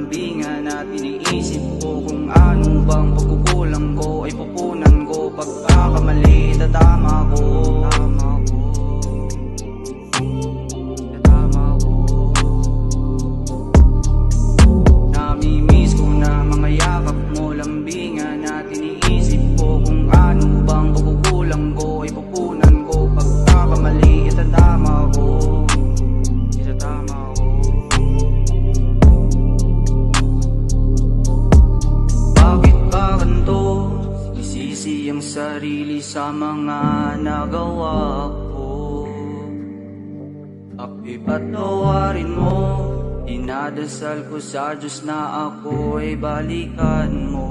lambingan at iniisip ko kung ano bang pagkukulang ko ay pupunan ko. Pagkakamali, tatama ko. Namimiss ko na mga yakap mo, lambingan at iniisip ko kung ano bang pagkukulang ko ay pupunan ko. Pagkakamali, tatama ko. Ang sarili sa mga nagawa ko. Patawarin mo, dinadasal ko sa Diyos na ako ay balikan mo.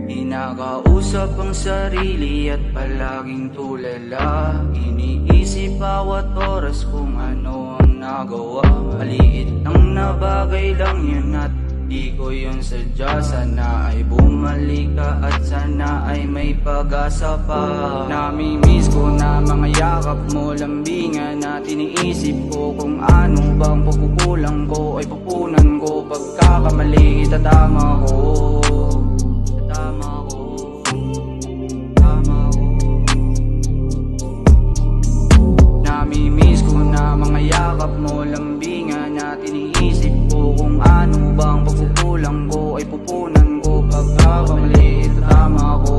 Inakausap ang sarili at palaging tulala. Iniisip bawat oras kung ano ang nagawa. Maliit lang na bagay lang yun at di ko yun sadya. Sana ay bumalik ka at sana ay may pag-asa pa. Namimiss ko na mga yakap mo, lambingan at iniisip ko kung ano bang pagkukulang ko ay pupunan ko. Pagkakamali, tatama ko. Namimiss ko na mga yakap mo, lambingan at iniisip ko kung ano bang pagkukulang ko ay pupunan ko. Pagkakamali, tatama ko.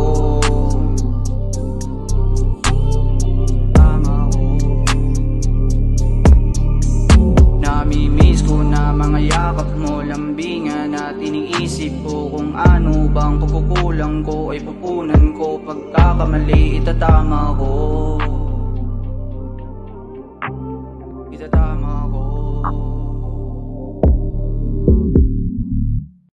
Namimiss ko na mga yakap mo, lambingan at iniisip ko kung ano bang pagkukulang ko ay pupunan ko. Pagkakamali, tatama ko.